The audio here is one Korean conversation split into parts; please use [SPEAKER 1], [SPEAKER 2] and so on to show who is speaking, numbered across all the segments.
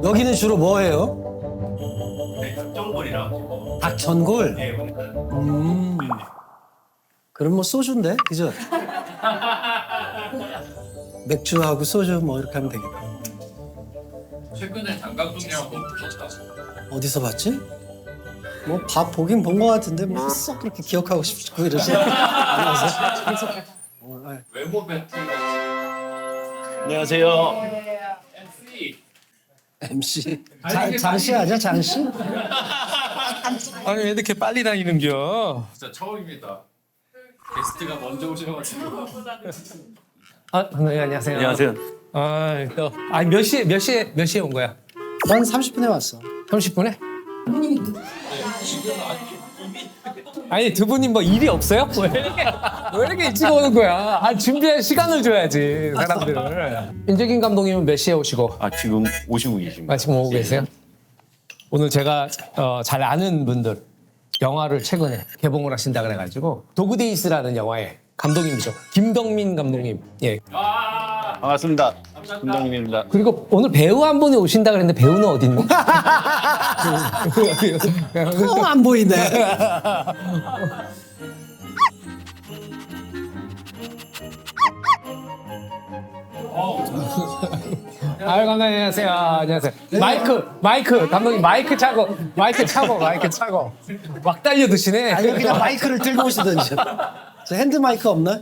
[SPEAKER 1] 여기는 주로 뭐 해요?
[SPEAKER 2] 네, 닭전골이라고.
[SPEAKER 1] 닭전골?
[SPEAKER 2] 네,
[SPEAKER 1] 그럼 뭐 소주인데? 그죠? 맥주하고 소주 뭐 이렇게 하면 되겠다.
[SPEAKER 2] 최근에 장 감독님하고 보셨다고.
[SPEAKER 1] 어디서 봤지? 뭐 밥 보긴 본 것 같은데 뭐 썩 그렇게 기억하고 싶고 이러지 않아서.
[SPEAKER 2] 외모 배틀.
[SPEAKER 3] 안녕하세요.
[SPEAKER 2] MC.
[SPEAKER 1] MC 장씨 아니야 장씨?
[SPEAKER 4] 아니 왜 이렇게 빨리 다니는겨?
[SPEAKER 2] 진짜 처음입니다. 게스트가 먼저 오셔가지고.
[SPEAKER 4] 아, 네, 안녕하세요.
[SPEAKER 3] 안녕하세요.
[SPEAKER 4] 몇 시에 온 거야?
[SPEAKER 1] 난 30분에 왔어.
[SPEAKER 4] 30분에? 아니 두 분이 뭐 일이 없어요? 왜 이렇게 일찍 오는 거야? 아, 준비할 시간을 줘야지 사람들을. 윤재긴 감독님은 몇 시에 오시고?
[SPEAKER 3] 지금 오시고 계십니다.
[SPEAKER 4] 지금 오고 계세요? 오늘 제가 잘 아는 분들 영화를 최근에 개봉을 하신다 그래가지고 도그데이즈라는 영화의 감독님이죠. 김덕민 감독님. 예.
[SPEAKER 3] 반갑습니다. 감독님입니다.
[SPEAKER 4] 그리고 오늘 배우 한 분이 오신다 그랬는데 배우는 어디 있니?
[SPEAKER 1] 안 보이네.
[SPEAKER 4] 아유 감독님 안녕하세요. 안녕하세요. 마이크 감독님 마이크 차고 막 달려드시네.
[SPEAKER 1] 아니 그냥 마이크를 들고 오시던지. 저 핸드 마이크 없나?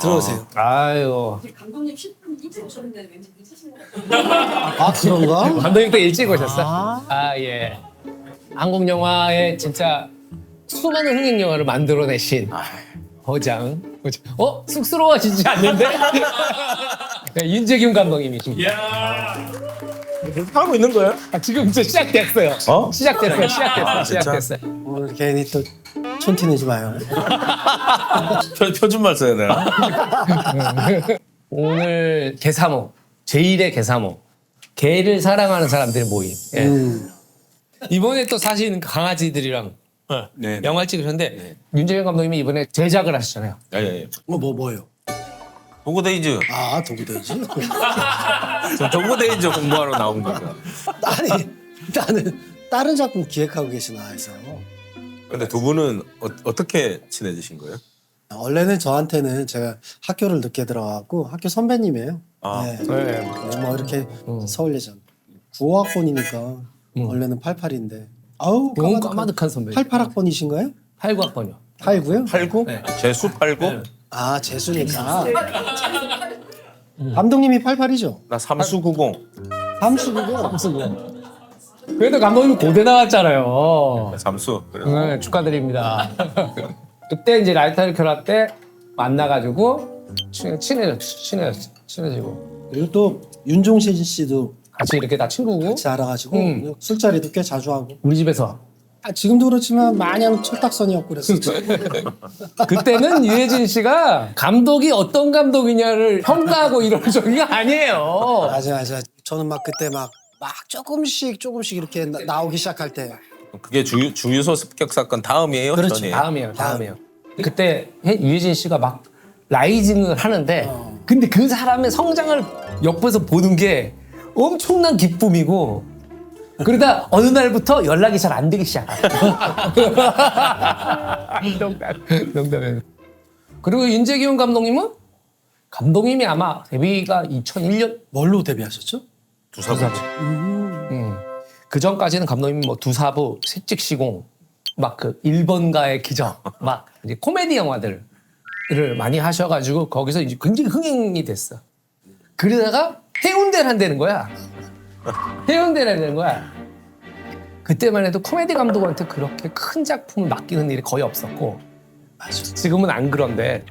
[SPEAKER 1] 들어오세요.
[SPEAKER 4] 아유
[SPEAKER 5] 감독님 10분 일찍 오셨는데 왠지 늦으신 것 같아요.
[SPEAKER 1] 아 그런가?
[SPEAKER 4] 감독님 또 일찍 오셨어. 아 예. 한국 영화에 진짜 수많은 흥행 영화를 만들어내신 거장. 쑥스러워지지 않는데? 네, 윤재균 감독님이십니다.
[SPEAKER 2] 이야.
[SPEAKER 3] 하고 있는 거예요?
[SPEAKER 4] 지금 이제 시작됐어요. 시작됐어요.
[SPEAKER 1] 오늘 괜히 또 촌티 내지 마요.
[SPEAKER 3] 표준말 써야 되나?
[SPEAKER 4] 오늘 개.사.모 제1의 개.사.모 개를 사랑하는 사람들의 모임. 예. 이번에 또 사실 강아지들이랑
[SPEAKER 3] 네.
[SPEAKER 4] 영화를 찍으셨는데 윤재균 감독님이 이번에 제작을 하셨잖아요.
[SPEAKER 3] 예.
[SPEAKER 1] 뭐요?
[SPEAKER 3] 도그데이즈.
[SPEAKER 1] 아 도그데이즈?
[SPEAKER 3] 저 도그데이즈 공부하러 나온 거죠.
[SPEAKER 1] 아니 나는 다른 작품 기획하고 계시나 해서.
[SPEAKER 3] 근데 두 분은 어떻게 친해지신 거예요?
[SPEAKER 1] 원래는 저한테는 제가 학교를 늦게 들어가고 학교 선배님이에요. 네.
[SPEAKER 4] 네.
[SPEAKER 1] 뭐 이렇게 서울예전 9학번이니까 원래는 88인데 아우
[SPEAKER 4] 너무 까마득한 선배님.
[SPEAKER 1] 88학번이신가요?
[SPEAKER 4] 89학번이요.
[SPEAKER 1] 89요?
[SPEAKER 3] 89?
[SPEAKER 4] 네.
[SPEAKER 3] 재수 89?
[SPEAKER 4] 네.
[SPEAKER 1] 아 재수니까. 감독님이 88이죠?
[SPEAKER 3] 나 삼수 90.
[SPEAKER 1] 삼수고.
[SPEAKER 4] 그래도 감독님 고대 나왔잖아요.
[SPEAKER 3] 삼수. 그래.
[SPEAKER 4] 네, 축하드립니다. 그때 이제 라이터를 켜놨 때 만나가지고 친해지고
[SPEAKER 1] 그리고 또 윤종신 씨도
[SPEAKER 4] 같이 이렇게 다 친구고
[SPEAKER 1] 같이 알아가지고 술자리도 꽤 자주 하고.
[SPEAKER 4] 우리 집에서
[SPEAKER 1] 지금도 그렇지만 마냥 철딱선이었고 그랬었죠.
[SPEAKER 4] 그때는 유해진 씨가 감독이 어떤 감독이냐를 평가하고 이런 저기가 아니에요.
[SPEAKER 1] 맞아. 저는 막 그때 막 조금씩 이렇게 나오기 시작할 때.
[SPEAKER 3] 그게 주유소 습격 사건 다음이에요?
[SPEAKER 1] 그렇죠.
[SPEAKER 3] 전이에요?
[SPEAKER 4] 다음이에요. 그때 유해진 씨가 막 라이징을 하는데 근데 그 사람의 성장을 옆에서 보는 게 엄청난 기쁨이고 그러다 어느 날부터 연락이 잘 안 되기 시작해요. 농담이에요. 그리고 윤재균 감독님은 감독님이 아마 데뷔가 2001년
[SPEAKER 1] 뭘로 데뷔하셨죠?
[SPEAKER 3] 두사부죠.
[SPEAKER 4] 그 전까지는 감독님이 뭐 두사부, 색직시공, 막 그 1번가의 기적, 막 이제 코미디 영화들을 많이 하셔가지고 거기서 이제 굉장히 흥행이 됐어. 그러다가 해운대를 한다는 거야. 그때만 해도 코미디 감독한테 그렇게 큰 작품을 맡기는 일이 거의 없었고 지금은 안 그런데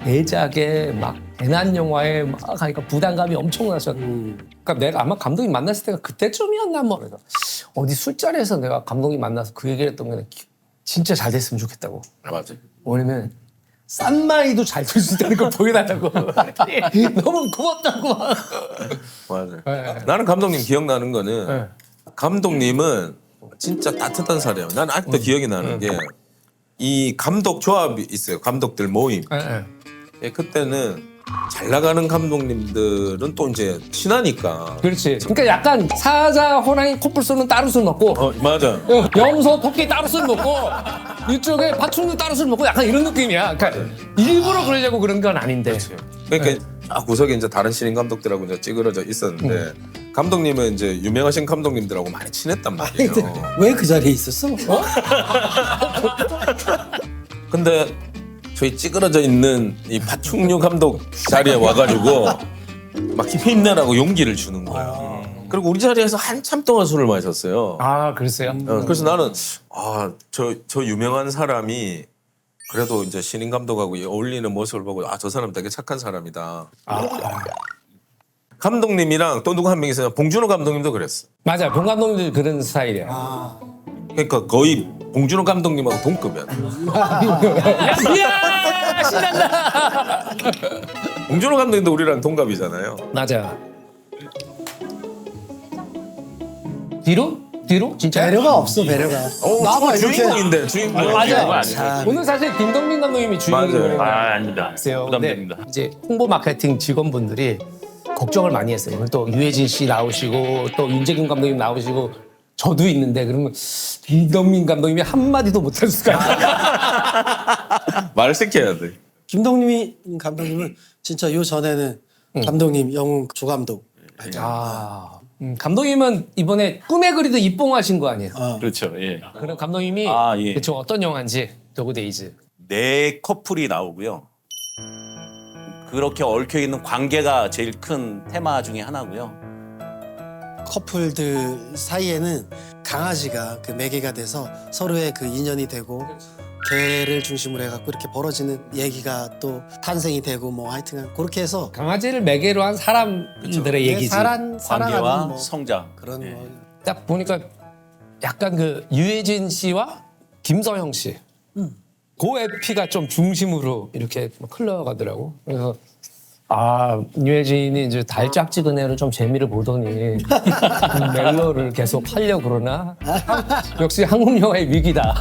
[SPEAKER 4] 대작에 막 대난 영화에 막 하니까 부담감이 엄청나서 그러니까 내가 아마 감독님 만났을 때가 그때쯤이었나 뭐 그래서 어디 술자리에서 내가 감독님 만나서 그 얘기를 했던 게 진짜 잘 됐으면 좋겠다고.
[SPEAKER 3] 맞아.
[SPEAKER 4] 왜냐면 싼 마이도 잘 쓸 수 있다는 걸 보여달라고. 너무 고맙다고.
[SPEAKER 3] 맞아.
[SPEAKER 4] 네.
[SPEAKER 3] 나는 감독님 기억나는 거는
[SPEAKER 4] 네.
[SPEAKER 3] 감독님은 진짜 따뜻한 사람이에요. 난 아직도 기억이 나는 게 이 감독 조합이 있어요. 감독들 모임. 예, 그때는 잘 나가는 감독님들은 또 이제 친하니까.
[SPEAKER 4] 그렇지. 그러니까 약간 사자, 호랑이, 코뿔소는 따로 술 먹고
[SPEAKER 3] 맞아.
[SPEAKER 4] 염소, 토끼 따로 술 먹고 이쪽에 파충류 따로 술 먹고 약간 이런 느낌이야. 그러니까 일부러 그러려고 그런 건 아닌데.
[SPEAKER 3] 그러니까 구석에 이제 다른 신인 감독들하고 이제 찌그러져 있었는데 감독님은 이제 유명하신 감독님들하고 많이 친했단 말이에요.
[SPEAKER 1] 왜 그 자리에 있었어?
[SPEAKER 3] 근데 저희 찌그러져 있는 이 파충류 감독 자리에 와가지고 막 힘내라고 용기를 주는 거야. 그리고 우리 자리에서 한참 동안 술을 마셨어요.
[SPEAKER 4] 아, 그랬어요?
[SPEAKER 3] 그래서 나는 저 유명한 사람이 그래도 이제 신인 감독하고 어울리는 모습을 보고 저 사람 되게 착한 사람이다. 감독님이랑 또 누구 한 명 있어요. 봉준호 감독님도 그랬어.
[SPEAKER 4] 맞아. 봉 감독님들 그런 스타일이야.
[SPEAKER 3] 그러니까 거의 봉준호 감독님하고 동급이야.
[SPEAKER 4] 이야, 신난다.
[SPEAKER 3] 봉준호 감독님도 우리랑 동갑이잖아요.
[SPEAKER 4] 맞아. 뒤로? 진짜?
[SPEAKER 1] 배려가 없어, 배려가. 나봐, 이렇게.
[SPEAKER 3] 주인공인데 주인공.
[SPEAKER 4] 맞아.
[SPEAKER 1] 참.
[SPEAKER 4] 오늘 사실 김동민 감독님이 주인공이에요.
[SPEAKER 2] 아닙니다.
[SPEAKER 4] 부담됩니다. 이제 홍보 마케팅 직원분들이 걱정을 많이 했어요. 오늘 또 유해진 씨 나오시고 또 윤재균 감독님 나오시고 저도 있는데 그러면 김동민 감독님이 한마디도 못할 수가 있어요.
[SPEAKER 3] 말을 시켜야 돼.
[SPEAKER 1] 김동림이 감독님은 진짜 요 전에는 감독님, 영웅 조감독.
[SPEAKER 4] 감독님은 이번에 꿈에 그리던 입봉하신 거 아니에요?
[SPEAKER 2] 그렇죠. 예.
[SPEAKER 4] 그럼 감독님이
[SPEAKER 6] 예.
[SPEAKER 4] 대충 어떤 영화인지 도그데이즈.
[SPEAKER 6] 네 커플이 나오고요. 그렇게 얽혀 있는 관계가 제일 큰 테마 중에 하나고요.
[SPEAKER 1] 커플들 사이에는 강아지가 그 매개가 돼서 서로의 그 인연이 되고 개를 중심으로 해갖고 이렇게 벌어지는 얘기가 또 탄생이 되고 뭐 하여튼 그렇게 해서
[SPEAKER 4] 강아지를 매개로 한 사람들의 얘기지.
[SPEAKER 6] 관계와
[SPEAKER 1] 살아가는 뭐
[SPEAKER 6] 성장.
[SPEAKER 1] 그런
[SPEAKER 6] 예.
[SPEAKER 1] 뭐
[SPEAKER 4] 딱 보니까 약간 그 유해진 씨와 김서영 씨. 그 에피가 좀 중심으로 이렇게 흘러가더라고. 그래서 유해진이 이제 달짝지근해로 좀 재미를 보더니 멜로를 계속 하려고 그러나 역시 한국 영화의 위기다.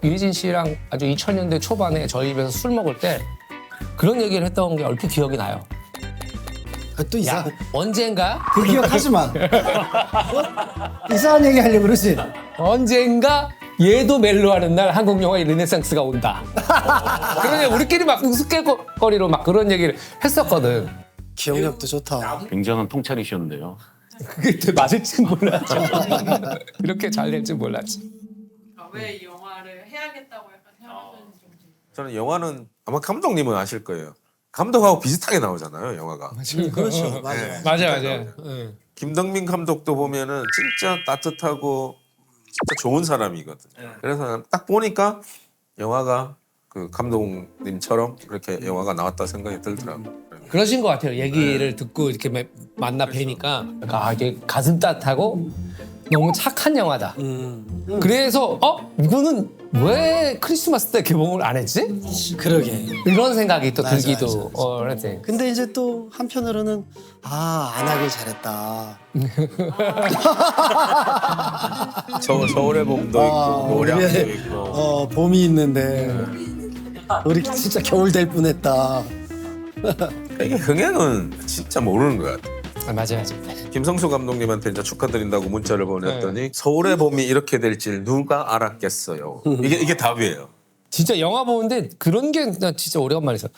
[SPEAKER 4] 유해진 씨랑 아주 2000년대 초반에 저희 집에서 술 먹을 때 그런 얘기를 했던 게 얼핏 기억이 나요.
[SPEAKER 1] 또
[SPEAKER 4] 야, 언젠가
[SPEAKER 1] 그 기억하지 마. 이상한 얘기 하려고 그러지.
[SPEAKER 4] 언젠가 얘도 멜로하는 날 한국 영화의 르네상스가 온다. 그러냐 우리끼리 막 우스갯거리로 막 그런 얘기를 했었거든.
[SPEAKER 1] 기억력도 좋다.
[SPEAKER 6] 굉장한 통찰이셨는데요.
[SPEAKER 4] 그게 맞을지 몰랐지. 이렇게 잘 될지 몰랐지.
[SPEAKER 5] 왜 이 영화를 해야겠다고 약간 생각하셨는지 좀.
[SPEAKER 3] 저는 영화는 아마 감독님은 아실 거예요. 감독하고 비슷하게 나오잖아요, 영화가.
[SPEAKER 1] 그렇죠. 맞아요.
[SPEAKER 4] 맞아.
[SPEAKER 3] 김동민 감독도 보면은 진짜 따뜻하고 진짜 좋은 사람이거든. 그래서 딱 보니까 영화가 그 감독님처럼 그렇게 영화가 나왔다 생각이 들더라고.
[SPEAKER 4] 그러신 것 같아요. 얘기를 듣고 이렇게 만나 뵈니까 이게 가슴 따뜻하고 너무 착한 영화다. 그래서 이거는 왜 크리스마스 때 개봉을 안 했지?
[SPEAKER 1] 그러게.
[SPEAKER 4] 이런 생각이 또
[SPEAKER 1] 맞아,
[SPEAKER 4] 들기도 했지.
[SPEAKER 1] 근데 이제 또 한편으로는 안 하길 잘했다.
[SPEAKER 3] 서울의 봄도 있고 노량도 있고.
[SPEAKER 1] 봄이 있는데 우리 진짜 겨울 될 뻔했다.
[SPEAKER 3] 이게 흥행은 진짜 모르는 것 같아.
[SPEAKER 4] 맞아.
[SPEAKER 3] 김성수 감독님한테 이제 축하드린다고 문자를 보냈더니 서울의 봄이 이렇게 될 줄 누가 알았겠어요. 이게 답이에요.
[SPEAKER 4] 진짜 영화 보는데 그런 게 나 진짜 오래간만에 있어.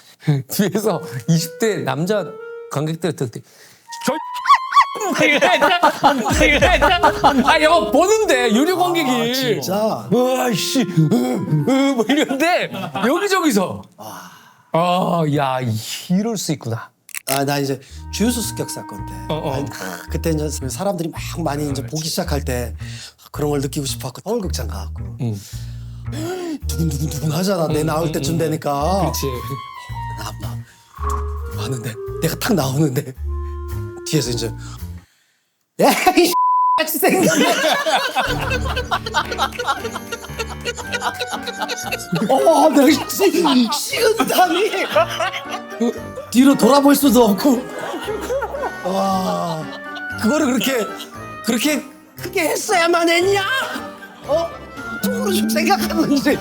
[SPEAKER 4] 뒤에서 20대 남자 관객들 듣때 영화 보는데 유료 관객이
[SPEAKER 1] 진짜?
[SPEAKER 4] 와씨 뭐 이런데 여기저기서 야 이럴 수 있구나.
[SPEAKER 1] 나 이제 주유소 습격 사건 때 그때 이제 사람들이 막 많이 이제 보기 시작할 때 그런 걸 느끼고 싶었고 서울극장 가갖고 두근두근 하잖아. 내 나올 때쯤 되니까.
[SPEAKER 4] 그렇지.
[SPEAKER 1] 나왔다. 왔는데 내가 탁 나오는데 뒤에서 이제 야이 같이 생겼네. 내가 식은땀이 뒤로 돌아볼 수도 없고 와 그거를 그렇게 크게 했어야만 했냐? 보통으로 좀 생각하는지.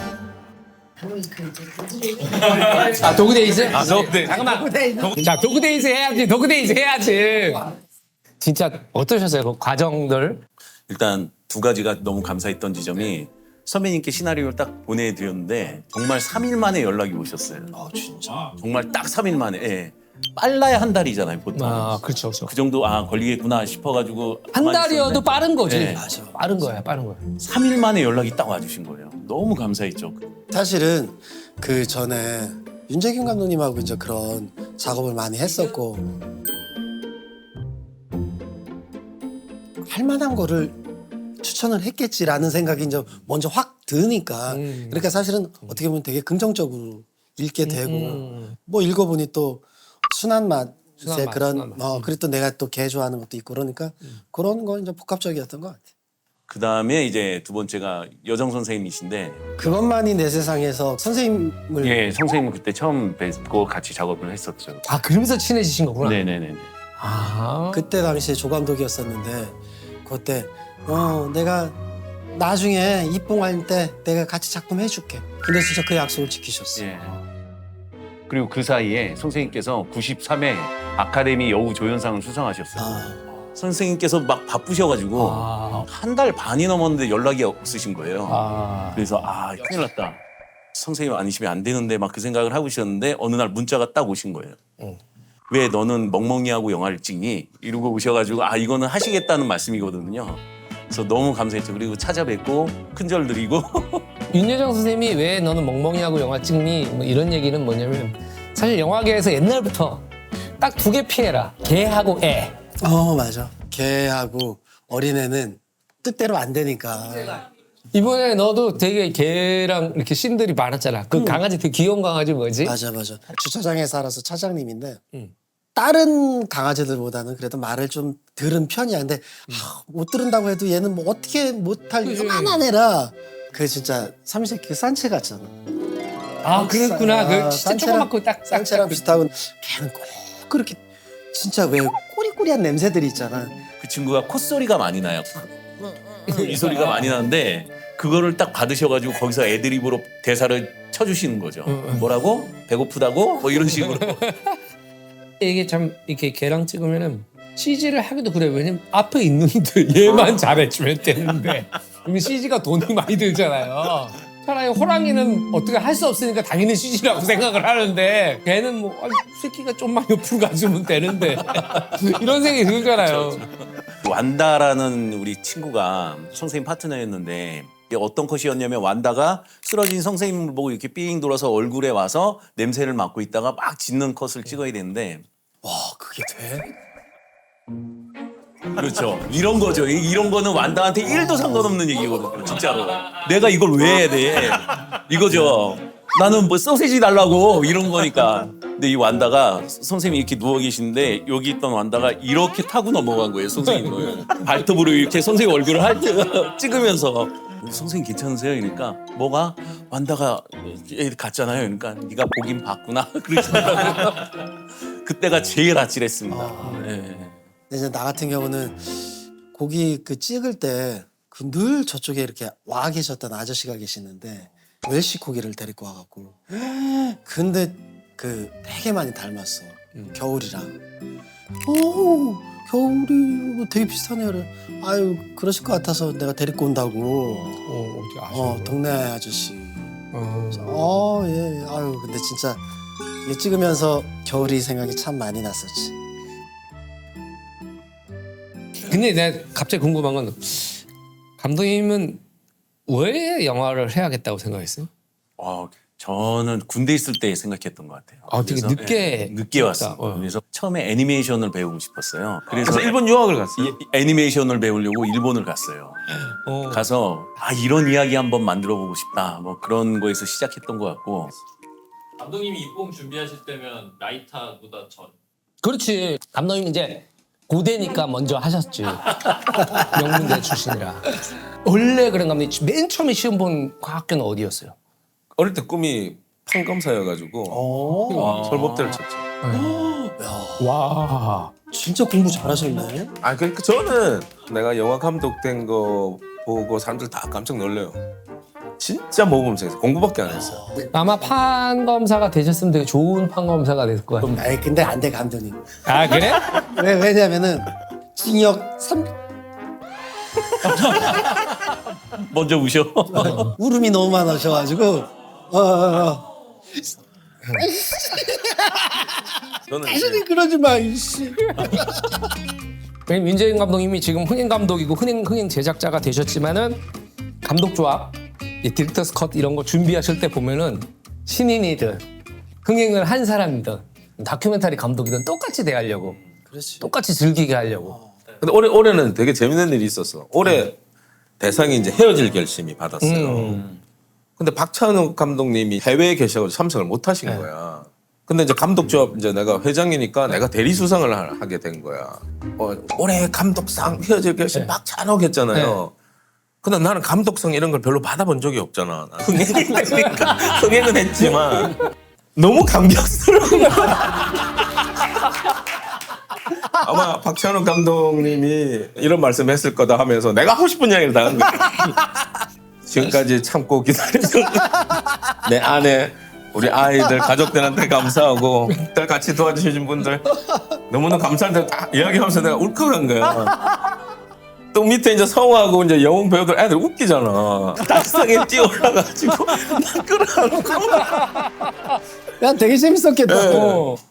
[SPEAKER 4] 아 도그데이즈?
[SPEAKER 3] 아, 도그데이즈.
[SPEAKER 4] 잠깐만. 자 도그데이즈 해야지. 도그데이즈 해야지. 진짜 어떠셨어요? 그 과정들?
[SPEAKER 6] 일단 두 가지가 너무 감사했던 지점이 선배님께 시나리오를 딱 보내드렸는데 정말 3일 만에 연락이 오셨어요.
[SPEAKER 1] 아 진짜.
[SPEAKER 6] 정말 딱 3일 만에. 예. 빨라야 한 달이잖아요 보통.
[SPEAKER 4] 아 그렇죠.
[SPEAKER 6] 그 정도 걸리겠구나 싶어가지고
[SPEAKER 4] 한 달이어도 빠른 거지.
[SPEAKER 6] 네.
[SPEAKER 1] 맞아.
[SPEAKER 4] 빠른 거야.
[SPEAKER 6] 3일 만에 연락이 딱 와주신 거예요. 너무 감사했죠.
[SPEAKER 1] 사실은 그 전에 윤재균 감독님하고 이제 그런 작업을 많이 했었고 할 만한 거를 추천을 했겠지라는 생각이 이제 먼저 확 드니까 그러니까 사실은 어떻게 보면 되게 긍정적으로 읽게 되고 뭐 읽어보니 또 순한 맛의 그런 그리고 또 내가 또 개 좋아하는 것도 있고 그러니까 그런 건 이제 복합적이었던 것 같아.
[SPEAKER 6] 그 다음에 이제 두 번째가 여정 선생님이신데
[SPEAKER 1] 그것만이 내 세상에서 선생님을
[SPEAKER 6] 예 선생님 그때 처음 뵙고 같이 작업을 했었죠.
[SPEAKER 4] 아 그러면서 친해지신 거구나.
[SPEAKER 6] 네네네.
[SPEAKER 4] 아
[SPEAKER 1] 그때 당시에 조감독이었었는데 그때 내가 나중에 입봉할 때 내가 같이 작품 해줄게. 근데 진짜 그 약속을 지키셨어.
[SPEAKER 6] 예. 그리고 그 사이에 선생님께서 93회 아카데미 여우 조연상을 수상하셨어요.
[SPEAKER 1] 아,
[SPEAKER 6] 선생님께서 막 바쁘셔가지고 한 달 반이 넘었는데 연락이 없으신 거예요. 그래서 큰일 났다. 선생님 아니시면 안 되는데 막 그 생각을 하고 있었는데 어느 날 문자가 딱 오신 거예요. 왜 너는 멍멍이하고 영화를 찍니? 이러고 오셔가지고 이거는 하시겠다는 말씀이거든요. 그래서 너무 감사했죠. 그리고 찾아뵙고 큰절 드리고
[SPEAKER 4] 윤여정 선생님이 왜 너는 멍멍이하고 영화 찍니? 뭐 이런 얘기는 뭐냐면 사실 영화계에서 옛날부터 딱 두 개 피해라. 개하고 애.
[SPEAKER 1] 맞아. 개하고 어린애는 뜻대로 안 되니까.
[SPEAKER 4] 이번에 너도 되게 개랑 이렇게 씬들이 많았잖아. 그 강아지 되게 귀여운 강아지 뭐지?
[SPEAKER 1] 맞아. 주차장에 살아서 차장님인데 다른 강아지들보다는 그래도 말을 좀 들은 편이야. 근데 못 들은다고 해도 얘는 뭐 어떻게 못할 요만한 애라 그 진짜 삼시세끼 산채 같잖아.
[SPEAKER 4] 아 그랬구나. 그 진짜 조그맣고 딱
[SPEAKER 1] 산채랑 비슷하고 걔는 꼭 그렇게 진짜 왜 꼬리꼬리한 냄새들이 있잖아.
[SPEAKER 6] 그 친구가 콧소리가 많이 나요. 이 소리가 많이 나는데 그거를 딱 받으셔가지고 거기서 애드립으로 대사를 쳐주시는 거죠. 뭐라고? 배고프다고? 뭐 이런 식으로.
[SPEAKER 4] 이게 참 이렇게 걔랑 찍으면은 CG를 하기도 그래. 왜냐면 앞에 있는데 얘만 잘해주면 되는데 이미 CG가 돈이 많이 들잖아요. 차라리 호랑이는 어떻게 할 수 없으니까 당연히 CG라고 생각을 하는데 걔는 뭐 새끼가 좀만 옆으로 가주면 되는데 이런 생각이 들잖아요.
[SPEAKER 6] 완다라는 우리 친구가 선생님 파트너였는데 이게 어떤 컷이었냐면 완다가 쓰러진 선생님을 보고 이렇게 삥 돌아서 얼굴에 와서 냄새를 맡고 있다가 막 짖는 컷을 찍어야 되는데
[SPEAKER 1] 와 그게 돼?
[SPEAKER 6] 그렇죠. 이런 거죠. 이런 거는 완다한테 1도 상관없는 얘기거든요. 진짜로. 내가 이걸 왜 해야 돼? 이거죠. 나는 뭐 소세지 달라고 이런 거니까. 근데 이 완다가 선생님이 이렇게 누워 계시는데 여기 있던 완다가 이렇게 타고 넘어간 거예요. 선생님을. 발톱으로 이렇게 선생님 얼굴을 찍으면서 선생님 괜찮으세요? 이러니까 뭐가? 완다가 갔잖아요. 그러니까 네가 보긴 봤구나. 그러시더라고요. 그때가 제일 아찔했습니다. 네.
[SPEAKER 1] 근데 이제 나 같은 경우는 고기 그 찍을 때 그 늘 저쪽에 이렇게 와 계셨던 아저씨가 계시는데 웰시코기를 데리고 와갖고 근데 그 되게 많이 닮았어. 겨울이랑. 겨울이 뭐 되게 비슷하네요. 그래. 아유 그러실 것 같아서 내가 데리고 온다고.
[SPEAKER 4] 어떻게 아시는
[SPEAKER 1] 동네 아저씨. 예. 아유 근데 진짜 이게 찍으면서 겨울이 생각이 참 많이 났었지.
[SPEAKER 4] 근데 내가 갑자기 궁금한 건 감독님은 왜 영화를 해야겠다고 생각했어요?
[SPEAKER 6] 저는 군대 있을 때 생각했던 것 같아요.
[SPEAKER 4] 되게
[SPEAKER 6] 그래서,
[SPEAKER 4] 늦게
[SPEAKER 6] 늦게 왔어요. 그래서 처음에 애니메이션을 배우고 싶었어요.
[SPEAKER 3] 그래서 일본 유학을 갔어요.
[SPEAKER 6] 애니메이션을 배우려고 일본을 갔어요. 가서 이런 이야기 한번 만들어보고 싶다. 뭐 그런 거에서 시작했던 것 같고.
[SPEAKER 2] 감독님이 입봉 준비하실 때면 나이타보다 전.
[SPEAKER 4] 그렇지. 감독님 이제 고대니까 먼저 하셨지. 명문대 출신이라. 원래 그런 감독님 맨 처음에 시험 본 학교는 어디였어요?
[SPEAKER 3] 어릴 때 꿈이 판검사여가지고 설법대를 쳤죠.
[SPEAKER 4] 와.
[SPEAKER 1] 진짜 공부 잘하셨네.
[SPEAKER 3] 그러니까 저는 내가 영화 감독 된 거 보고 사람들 다 깜짝 놀래요. 진짜 모범생이었어요. 공부밖에 안 했어요.
[SPEAKER 4] 아마 판 검사가 되셨으면 되게 좋은 판 검사가 됐을 거야.
[SPEAKER 1] 아이 근데 안 돼 감독님.
[SPEAKER 4] 아 그래?
[SPEAKER 1] 왜냐면은 징역 3
[SPEAKER 6] 먼저 우셔.
[SPEAKER 1] 울음이 너무 많으셔가지고
[SPEAKER 3] 저는
[SPEAKER 1] 당신이 그러지 마 이씨.
[SPEAKER 4] 왜냐면 민재인 감독님이 지금 흥행 감독이고 흥행 제작자가 되셨지만은 감독 조합, 이 디렉터스 컷 이런 거 준비하실 때 보면은 신인이든 흥행을 한 사람이든 다큐멘터리 감독이든 똑같이 대하려고,
[SPEAKER 1] 그렇지.
[SPEAKER 4] 똑같이 즐기게 하려고.
[SPEAKER 3] 근데 올해는 되게 재밌는 일이 있었어. 올해 대상이 이제 헤어질 결심이 받았어요. 근데 박찬욱 감독님이 해외에 계셔서 참석을 못 하신 거야. 근데 이제 감독 조합 이제 내가 회장이니까 내가 대리 수상을 하게 된 거야. 올해 감독상 헤어질 결심 박찬욱 했잖아요. 근데 나는 감독상 이런 걸 별로 받아본 적이 없잖아. 흥행은 했지만 너무 감격스러운 거야. 아마 박찬욱 감독님이 이런 말씀했을 거다 하면서 내가 하고 싶은 이야기를 다 한 거야. 지금까지 참고 기다렸던 내 아내, 우리 아이들, 가족들한테 감사하고 날 같이 도와주신 분들 너무나 감사한데 딱 이야기하면서 내가 울컥한 거야. 또 밑에 이제 성우하고 이제 영웅 배우들 애들 웃기잖아. 딱상에 뛰어 올라가지고 나 끌어안고.
[SPEAKER 1] 야 되게 재밌었겠다.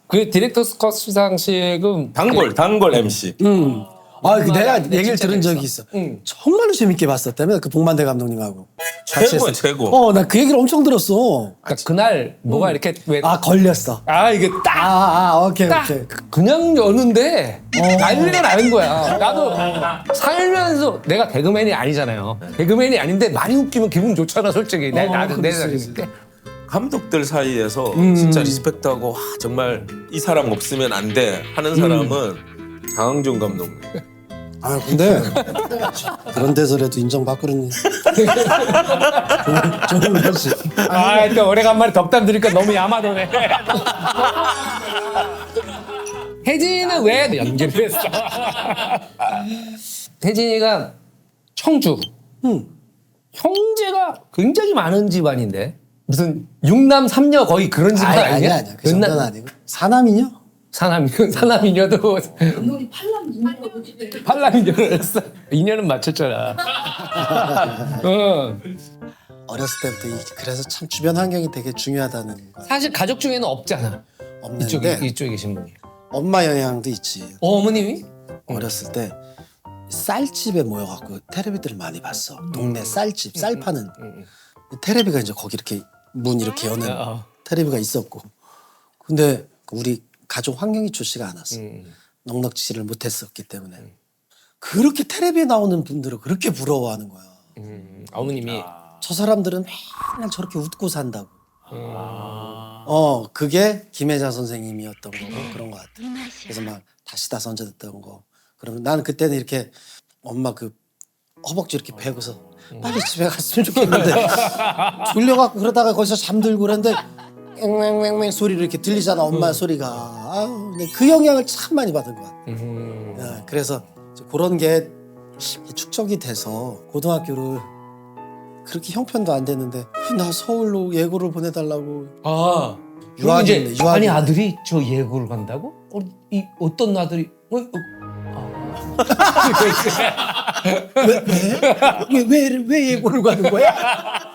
[SPEAKER 4] 그 디렉터스 컷 수상식은
[SPEAKER 3] 단골 MC.
[SPEAKER 1] 내가
[SPEAKER 4] 근데
[SPEAKER 1] 얘기를
[SPEAKER 4] 진짜
[SPEAKER 1] 들은 적이
[SPEAKER 4] 재밌어.
[SPEAKER 1] 있어. 정말로 재밌게 봤었다며 그 복만대 감독님하고. 같이
[SPEAKER 3] 최고야,
[SPEAKER 1] 했어.
[SPEAKER 3] 최고.
[SPEAKER 1] 나 그 얘기를 엄청 들었어.
[SPEAKER 4] 그러니까 그날 뭐가 이렇게 왜
[SPEAKER 1] 걸렸어.
[SPEAKER 4] 이게
[SPEAKER 1] 오케이.
[SPEAKER 4] 그냥 여는데 난리가 나는 거야. 나도 살면서 내가 개그맨이 아니잖아요. 개그맨이 아닌데 많이 웃기면 기분 좋잖아, 솔직히. 나도 내 생각일 때.
[SPEAKER 3] 감독들 사이에서 진짜 리스펙트하고 와, 정말 이 사람 없으면 안 돼 하는 사람은 장항준 감독님.
[SPEAKER 1] 근데 그런 데서라도 인정받고는 좋은 거지.
[SPEAKER 4] 또 오래간만에 덕담 들으니까 너무 야마도네. 혜진이는 왜 연기를 했어? 혜진이가 청주. 형제가 굉장히 많은 집안인데 무슨 6남 3녀 거의 그런 집안 아니야?
[SPEAKER 1] 아니야. 그 정도는 아니고. 사남이냐?
[SPEAKER 4] 사남이녀도
[SPEAKER 5] 감독이 팔람 인물로
[SPEAKER 4] 팔남이녀를 했어. 인연은 맞췄잖아.
[SPEAKER 1] 어렸을 때부터 그래서 참 주변 환경이 되게 중요하다는 거.
[SPEAKER 4] 사실 가족 중에는 없잖아.
[SPEAKER 1] 없는데
[SPEAKER 4] 이쪽에 계신 분이.
[SPEAKER 1] 엄마 영향도 있지.
[SPEAKER 4] 어머님이?
[SPEAKER 1] 어렸을 때 쌀집에 모여갖고 텔레비들을 많이 봤어. 동네 쌀집, 쌀 파는. 텔레비가 이제 거기 이렇게 문 이렇게 여는 텔레비가 있었고. 근데 우리 가족 환경이 좋지가 않았어. 넉넉지를 못했었기 때문에. 그렇게 텔레비에 나오는 분들을 그렇게 부러워하는 거야.
[SPEAKER 4] 어머님이.
[SPEAKER 1] 저 사람들은 맨날 저렇게 웃고 산다고. 그게 김혜자 선생님이었던 거고 그런 것 같아. 그래서 막 다시 다 선전했던 거. 그러면 나는 그때는 이렇게 엄마 그 허벅지 이렇게 베고서 빨리 집에 갔으면 좋겠는데 졸려갖고 그러다가 거기서 잠들고 그러는데 앵앵앵앵 소리를 이렇게 들리잖아 엄마 소리가. 근데 그 영향을 참 많이 받은 것 같아. 그래서 그런 게 축적이 돼서 고등학교를 그렇게 형편도 안 됐는데 나 서울로 예고를 보내달라고.
[SPEAKER 4] 유학인데
[SPEAKER 1] 유학인.
[SPEAKER 4] 아니 아들이 저 예고를 간다고? 어떤 아들이?
[SPEAKER 1] 왜 예고를 가는 거야?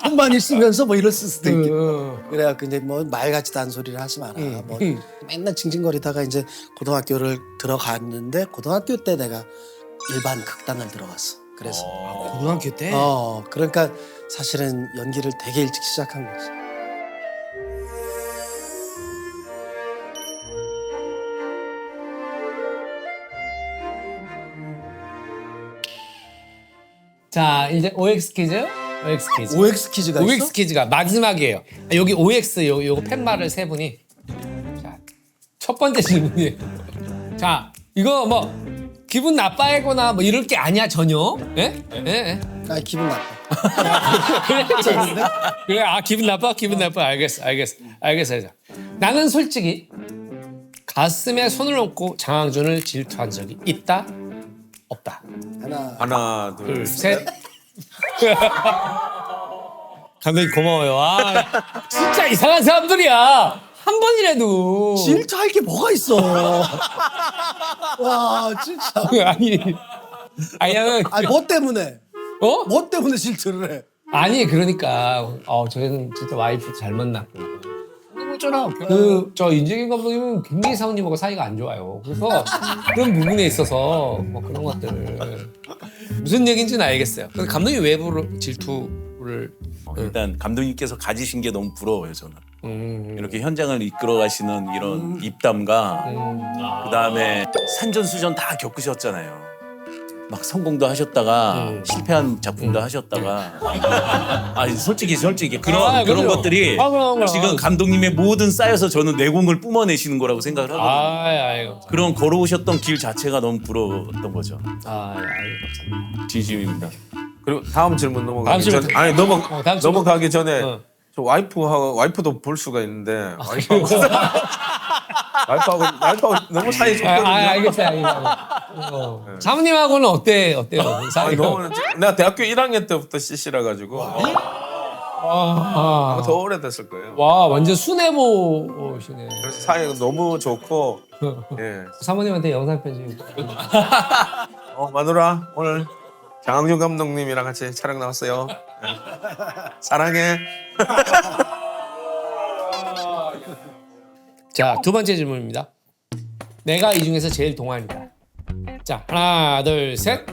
[SPEAKER 1] 돈만 있으면서 뭐 이럴 수도 있겠고. 그래갖고 이제 뭐 말 같지도 않은 소리를 하지 마라. 뭐 맨날 징징거리다가 이제 고등학교를 들어갔는데 고등학교 때 내가 일반 극단을 들어갔어. 그래서
[SPEAKER 4] 고등학교 때?
[SPEAKER 1] 그러니까 사실은 연기를 되게 일찍 시작한 거지.
[SPEAKER 4] 자 이제 OX 퀴즈.
[SPEAKER 1] OX 퀴즈가 있어?
[SPEAKER 4] OX 퀴즈가 마지막이에요. 여기 OX 요거 팻말을 세 분이. 자, 첫 번째 질문이에요. 자 이거 뭐 기분 나빠하거나 뭐 이럴 게 아니야 전혀. 예? 예?
[SPEAKER 1] 기분 나빠.
[SPEAKER 4] 그래 기분 나빠. 알겠어. 나는 솔직히 가슴에 손을 얹고 장항준을 질투한 적이 있다 없다.
[SPEAKER 1] 하나
[SPEAKER 3] 하나, 둘,
[SPEAKER 4] 둘 셋. 감독님 고마워요. 진짜 이상한 사람들이야. 한 번이라도.
[SPEAKER 1] 질투할 게 뭐가 있어. 와 진짜.
[SPEAKER 4] 아니 나는
[SPEAKER 1] 아니 뭐 때문에?
[SPEAKER 4] 어?
[SPEAKER 1] 뭐 때문에 질투를 해?
[SPEAKER 4] 아니 그러니까 저희는 진짜 와이프 잘 만났고. 그렇잖아. 저 윤재균 감독님은 굉장히 사모님하고 사이가 안 좋아요. 그래서 그런 부분에 있어서 뭐 그런 것들을 무슨 얘기인지는 알겠어요. 근데 감독님 왜 질투를?
[SPEAKER 6] 일단 감독님께서 가지신 게 너무 부러워요 저는. 이렇게 현장을 이끌어 가시는 이런 입담과 그다음에 산전수전 다 겪으셨잖아요. 막 성공도 하셨다가 실패한 작품도 하셨다가 아니 솔직히 그런
[SPEAKER 4] 그럼요.
[SPEAKER 6] 것들이
[SPEAKER 4] 그럼.
[SPEAKER 6] 지금 감독님의 모든 쌓여서 저는 내공을 뿜어내시는 거라고 생각을 하거든요.
[SPEAKER 4] 아이고.
[SPEAKER 6] 그런 걸어오셨던 길 자체가 너무 부러웠던 거죠.
[SPEAKER 4] 감사합니다.
[SPEAKER 6] 진심입니다.
[SPEAKER 3] 그리고 다음 질문
[SPEAKER 4] 다음
[SPEAKER 3] 넘어가기
[SPEAKER 4] 질문.
[SPEAKER 3] 전에 아니
[SPEAKER 4] 다음 질문.
[SPEAKER 3] 넘어가기 전에
[SPEAKER 4] 어.
[SPEAKER 3] 저 와이프도 볼 수가 있는데 와이프하고 너무 사이 좋거든요.
[SPEAKER 4] 알겠어요. 사모님하고는 어때요?
[SPEAKER 3] 아니,
[SPEAKER 4] 사이가?
[SPEAKER 3] 너무 내가 대학교 1학년 때부터 CC라 가지고 아마 더 오래됐을 거예요.
[SPEAKER 4] 와 완전 순애보시네.
[SPEAKER 3] 그래서 사이가 너무 좋고 예.
[SPEAKER 4] 사모님한테 영상 편지.
[SPEAKER 3] 마누라 오늘 장항준 감독님이랑 같이 촬영 나왔어요. 예. 사랑해.
[SPEAKER 4] 자, 두 번째 질문입니다. 내가 이 중에서 제일 동안이다. 자, 하나, 둘, 셋.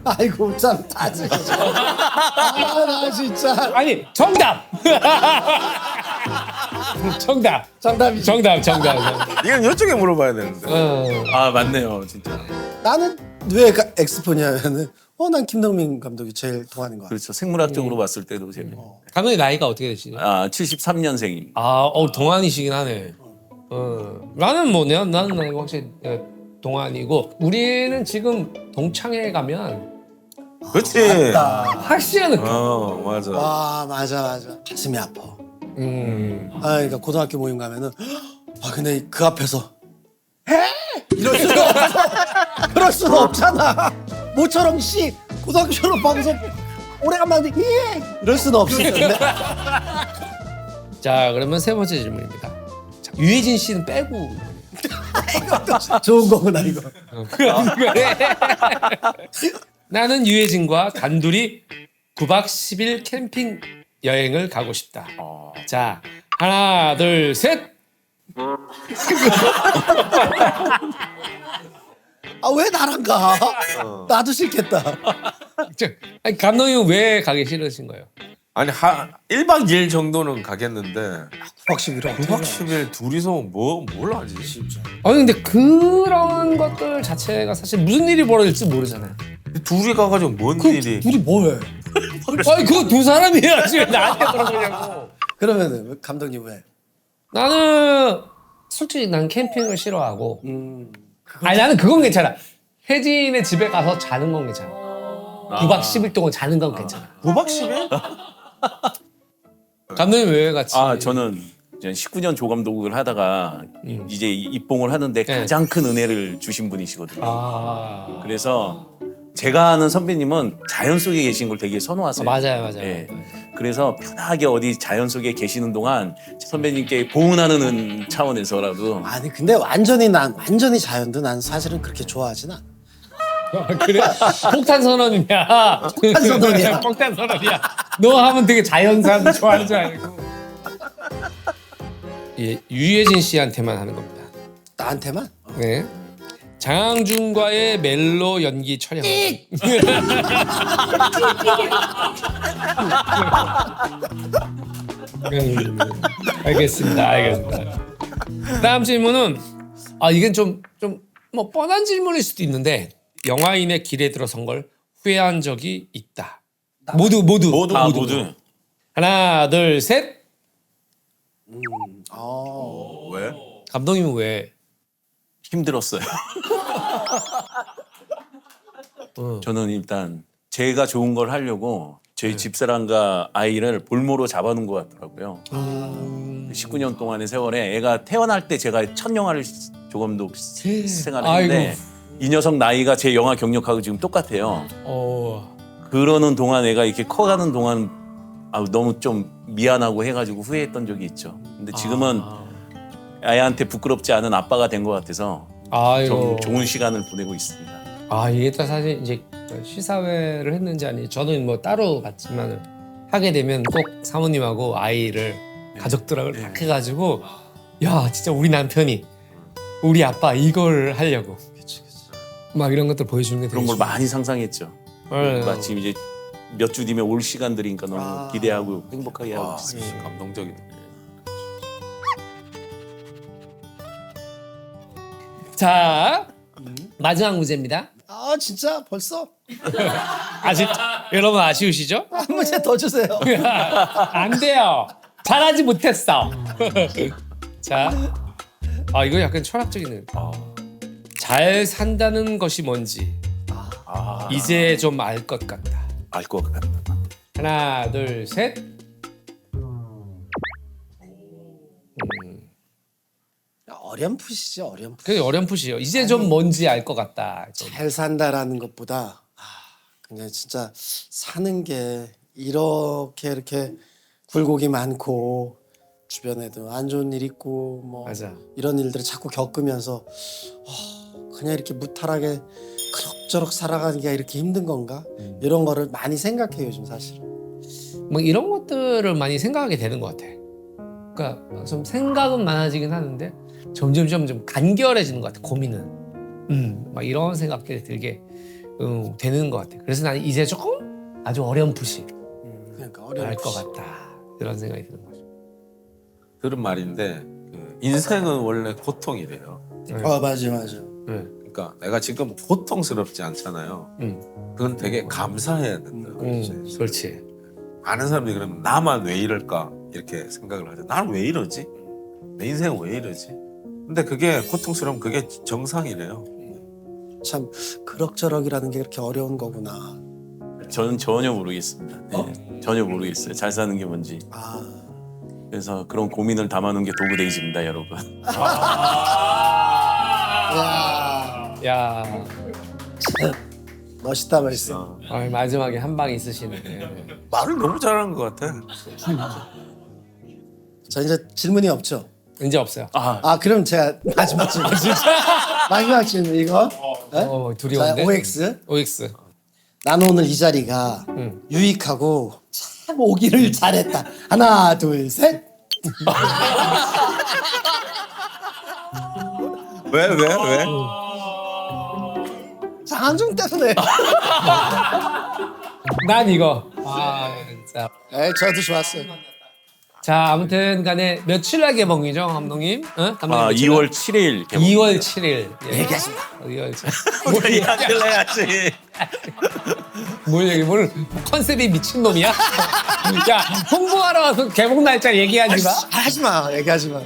[SPEAKER 1] 아이고 참 다지. 아나 진짜.
[SPEAKER 4] 아니, 정답. 정답.
[SPEAKER 3] 이건 이쪽에 물어봐야 되는데.
[SPEAKER 6] 아 맞네요 진짜.
[SPEAKER 1] 나는 왜 엑스포냐면은 난 김덕민 감독이 제일 동안인 것 같아.
[SPEAKER 6] 그렇죠. 생물학적으로 봤을 때도 재밌고.
[SPEAKER 4] 감독님 나이가 어떻게 되시죠?
[SPEAKER 6] 73년생입니다.
[SPEAKER 4] 동안이시긴 하네. 나는 나는 확실히 동안이고 우리는 지금 동창회 가면
[SPEAKER 3] 그렇지.
[SPEAKER 4] 확실히
[SPEAKER 3] 맞아.
[SPEAKER 1] 와 맞아. 가슴이 아파. 그러니까 고등학교 모임 가면은 근데 그 앞에서 이럴 수는 없어. 그럴 수는 없잖아. 모처럼 고등학교 졸업하고서 오래간만에 이럴 수는 없을 텐데.
[SPEAKER 4] 자, 그러면 세 번째 질문입니다. 자, 유해진 씨는 빼고.
[SPEAKER 1] 좋은 거구나 이거.
[SPEAKER 4] 그래. 나는 유해진과 단둘이 9박 10일 캠핑 여행을 가고 싶다. 자, 하나, 둘, 셋.
[SPEAKER 1] 왜 나랑 가? 나도 싫겠다.
[SPEAKER 4] 아니, 감독님은 왜 가기 싫으신 거예요?
[SPEAKER 3] 아니 1박 2일 정도는 가겠는데
[SPEAKER 1] 확실히
[SPEAKER 3] 9박 10일 둘이서 뭘 하지?
[SPEAKER 1] 진짜.
[SPEAKER 4] 아니 근데 그런 것들 자체가 사실 무슨 일이 벌어질지 모르잖아요.
[SPEAKER 3] 둘이 가가지고 뭔 일이?
[SPEAKER 1] 둘이 뭐해?
[SPEAKER 4] 아니 그거 두 사람이야 지금 나한테 물어보냐고.
[SPEAKER 1] 그러면은 감독님 왜?
[SPEAKER 4] 나는 솔직히 난 캠핑을 싫어하고. 아니 나는 그건 괜찮아. 혜진의 집에 가서 자는 건 괜찮아. 9박 10일 동안 자는 건 괜찮아.
[SPEAKER 3] 9박 10일?
[SPEAKER 4] 감독님 왜 같이?
[SPEAKER 6] 저는 이제 19년 조감독을 하다가 이제 입봉을 하는데
[SPEAKER 4] 네.
[SPEAKER 6] 가장 큰 은혜를 주신 분이시거든요.
[SPEAKER 4] 그래서
[SPEAKER 6] 그래서 제가 아는 선배님은 자연 속에 계신 걸 되게 선호하세요.
[SPEAKER 4] 맞아요.
[SPEAKER 6] 예. 그래서 편하게 어디 자연 속에 계시는 동안 선배님께 보은하는 차원에서라도
[SPEAKER 1] 아니 근데 완전히 자연도 난 사실은 그렇게 좋아하진 않아.
[SPEAKER 4] 그래? 폭탄 선언이야.
[SPEAKER 1] 폭탄 선언이야.
[SPEAKER 4] 폭탄 선언이야. 너 하면 되게 자연산 좋아하는 줄 알고. 예, 유해진 씨한테만 하는 겁니다.
[SPEAKER 1] 나한테만?
[SPEAKER 4] 네. 장항준과의 멜로 연기 촬영. 알겠습니다. 다음 질문은 이건 좀 뭐 뻔한 질문일 수도 있는데 영화인의 길에 들어선 걸 후회한 적이 있다. 모두. 하나, 둘, 셋.
[SPEAKER 3] 왜?
[SPEAKER 4] 감독님은 왜?
[SPEAKER 6] 힘들었어요. 저는 일단 제가 좋은 걸 하려고 저희 집사람과 아이를 볼모로 잡아놓은 것 같더라고요. 19년 동안의 세월에 애가 태어날 때 제가 첫 영화를 조감독 생활을 했는데 이 녀석 나이가 제 영화 경력하고 지금 똑같아요. 그러는 동안 애가 이렇게 커가는 동안 너무 좀 미안하고 해가지고 후회했던 적이 있죠. 근데 지금은 애한테 부끄럽지 않은 아빠가 된 것 같아서 좀 좋은 시간을 보내고 있습니다.
[SPEAKER 4] 이게 또 사실 이제 시사회를 했는지 아니 저는 뭐 따로 갔지만 하게 되면 꼭 사모님하고 아이를 가족들하고 딱 해가지고 야 진짜 우리 남편이 우리 아빠 이걸 하려고 막 이런 것들 보여주는 게 되게
[SPEAKER 6] 그런 걸
[SPEAKER 4] 좋아요.
[SPEAKER 6] 많이 상상했죠.
[SPEAKER 4] 네.
[SPEAKER 6] 마침 이제 몇 주 뒤면 올 시간들이니까 너무 기대하고 행복하게 하고 있습니다.
[SPEAKER 3] 감동적이다.
[SPEAKER 4] 자 마지막 문제입니다.
[SPEAKER 1] 진짜 벌써
[SPEAKER 4] 아직 여러분 아쉬우시죠?
[SPEAKER 1] 한 문제 더 주세요.
[SPEAKER 4] 안 돼요. 잘하지 못했어. 자, 이거 약간 철학적이네. 잘 산다는 것이 뭔지 이제 좀 알 것 같다.
[SPEAKER 6] 알 것 같다.
[SPEAKER 4] 하나, 둘, 셋.
[SPEAKER 1] 어렴풋이죠, 어렴풋.
[SPEAKER 4] 그게 어렴풋이에요. 이제 좀 뭔지 알 것 같다. 좀.
[SPEAKER 1] 잘 산다라는 것보다 그냥 진짜 사는 게 이렇게 굴곡이 많고 주변에도 안 좋은 일 있고 뭐
[SPEAKER 4] 맞아.
[SPEAKER 1] 이런 일들을 자꾸 겪으면서 그냥 이렇게 무탈하게 그럭저럭 살아가는 게 이렇게 힘든 건가? 이런 거를 많이 생각해요, 요즘 사실은.
[SPEAKER 4] 뭐 이런 것들을 많이 생각하게 되는 것 같아. 그러니까 좀 생각은 많아지긴 하는데 점점 좀 간결해지는 것 같아. 고민은. 막 이런 생각들이 들게 되는 것 같아. 그래서 나는 이제 조금 아주 어렴풋이
[SPEAKER 1] 그러니까
[SPEAKER 4] 알 것 같다. 이런 생각이 드는 거죠.
[SPEAKER 3] 들은 말인데 인생은 원래 고통이래요.
[SPEAKER 1] 맞아.
[SPEAKER 3] 그러니까 내가 지금 고통스럽지 않잖아요. 그건 되게 감사해야 된다.
[SPEAKER 4] 그렇지.
[SPEAKER 3] 많은 사람들이 그러면 나만 왜 이럴까 이렇게 생각을 하죠. 나는 왜 이러지? 내 인생은 왜 이러지? 근데 그게 고통스러우면 그게 정상이래요.
[SPEAKER 1] 참 그럭저럭이라는 게 그렇게 어려운 거구나.
[SPEAKER 6] 저는 전혀 모르겠습니다. 네, 전혀 모르겠어요. 잘 사는 게 뭔지. 그래서 그런 고민을 담아놓은 게 도그데이즈입니다, 여러분.
[SPEAKER 4] 야,
[SPEAKER 1] 멋있다 말씀.
[SPEAKER 4] 마지막에 한 방 있으시네.
[SPEAKER 3] 말을 너무 잘하는 것 같아.
[SPEAKER 1] 자 이제 질문이 없죠.
[SPEAKER 4] 이제 없어요.
[SPEAKER 1] 그럼 제가 마지막 질문. 마지막 질문 이거.
[SPEAKER 4] 두려운데.
[SPEAKER 1] 자, OX.
[SPEAKER 4] OX.
[SPEAKER 1] 나는 오늘 이 자리가 유익하고 참 오기를 잘했다. 하나, 둘, 셋.
[SPEAKER 3] 왜?
[SPEAKER 1] 장항준 때문에.
[SPEAKER 4] 난 이거. 진짜.
[SPEAKER 1] 저도 좋았어요.
[SPEAKER 4] 자, 아무튼 간에 며칠 날 개봉이죠, 감독님? 감독님 며칠
[SPEAKER 6] 2월
[SPEAKER 4] 날?
[SPEAKER 6] 7일 개봉.
[SPEAKER 4] 2월 7일.
[SPEAKER 1] 얘기하신다.
[SPEAKER 4] 2월 7일.
[SPEAKER 6] 우리 이야기를 해야지.
[SPEAKER 4] 뭘 컨셉이 미친놈이야? 야, 홍보하러 와서 개봉 날짜 얘기하지 마.
[SPEAKER 1] 하지 마. 얘기하지 마.